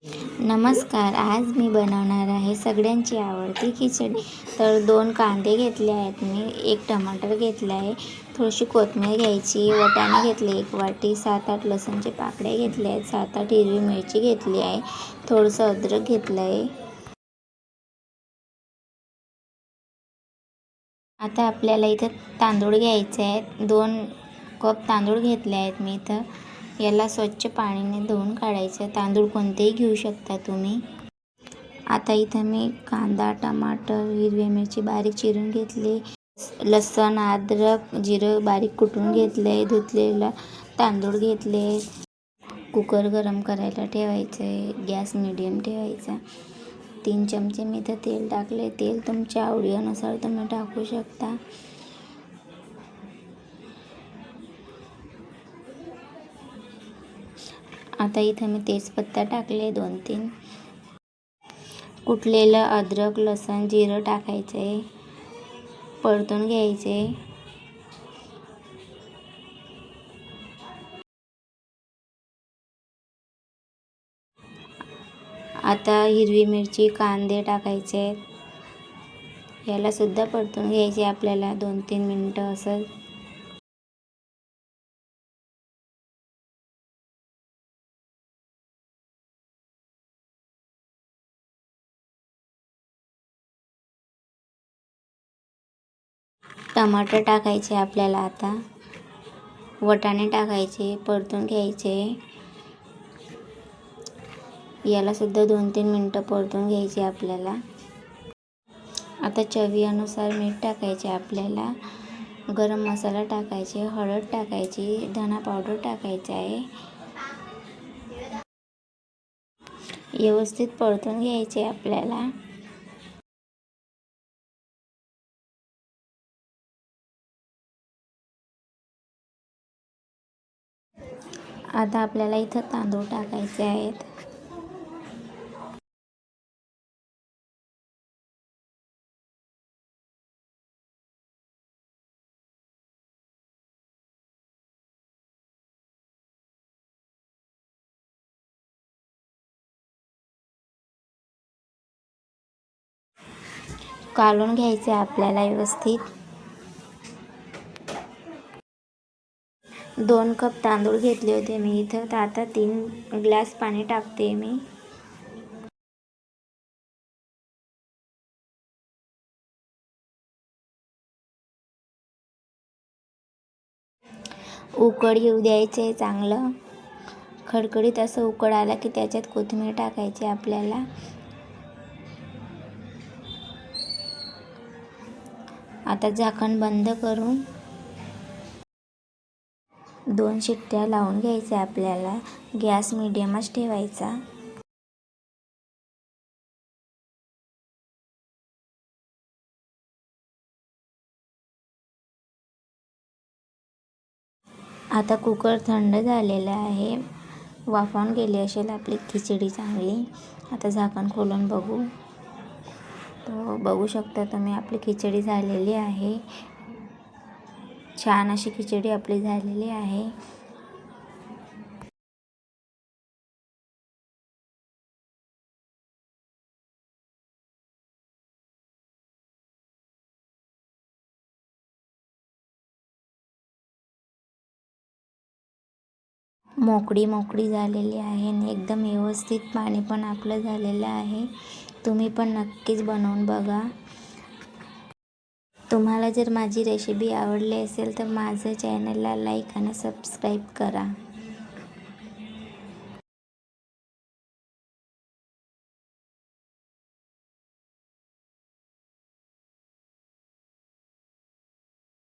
नमस्कार, आज मी बनवणार आहे सगळ्यांची आवडती खिचडी. तर 2 कांदे घेतले आहेत मी, 1 टमाटर घेतला आहे, थोडीशी कोथिंबीर घ्यायची, वाटाणे घेतले 1 वाटी, 7-8 लसूणचे पाकळ्या घेतले आहेत, 7-8 हिरवी मिरची घेतली आहे, थोडंसं अद्रक घेतलं आहे. आता आपल्याला इथं तांदूळ घ्यायचे आहेत. 2 कप तांदूळ घेतले आहेत मी इथं. याला स्वच्छ पाण्याने धुवून काढायचं. तांदूळ कोणतेही घेऊ शकता तुम्ही. आता इथं मी कांदा, टमाटर, हिरवी मिरची बारीक चिरून घेतली, लसूण, अद्रक, जिरं बारीक कुटून घेतले, धुतलेला तांदूळ घेतले. कुकर गरम करायला ठेवायचं आहे, गॅस मीडियम ठेवायचा. 3 चमचे मी इथं तेल टाकले. तेल तुमच्या आवडीनुसार तुम्ही टाकू शकता. आता इथं मी तेजपत्ता टाकले 2-3. कुटलेलं अद्रक, लसूण, जिरं टाकायचं आहे, परतून घ्यायचे. आता हिरवी मिरची, कांदे टाकायचे. याला सुद्धा परतून घ्यायचे आपल्याला 2-3 मिनटं असं. टमाटर टाकायचे आपल्याला आता. वाटाणे टाकायचे, परतून घ्यायचे. याला सुद्धा 2-3 मिनटं परतून घ्यायचे आपल्याला. आता चवीनुसार मीठ टाकायचे आपल्याला, गरम मसाला टाकायचे, हळद टाकायची, धना पावडर टाकायचा आहे. व्यवस्थित परतून घ्यायचे आपल्याला. आता आपल्याला इथं तांदूळ टाकायचे आहेत. कालवून घ्यायचे आपल्याला व्यवस्थित. 2 कप तांदूळ घेतले होते मी इथं, तर आता 3 ग्लास पाणी टाकते मी. उकड येऊ द्यायचे चांगलं. खडखडीत असं उकड आला की त्याच्यात कोथिंबीर टाकायची आपल्याला. आता झाकण बंद करून 2 शिट्ट्या लावून घ्यायच्या आपल्याला. गॅस मीडियमच ठेवायचा. आता कुकर थंड झालेला आहे, वाफावून गेली असेल आपली खिचडी चांगली. आता झाकण खोलून बघू, तो बघू शकता तुम्ही आपली खिचडी झालेली आहे. छान अशी खिचडी आपली झालेली आहे. मोकळी झालेली आहे आणि एकदम व्यवस्थित पाणी पण आपलं झालेलं आहे. तुम्ही पण नक्कीच बनवून बघा. तुम्हाला जर माझी रेसिपी आवडली असेल तर माझं चॅनलला लाईक आणि सबस्क्राईब करा.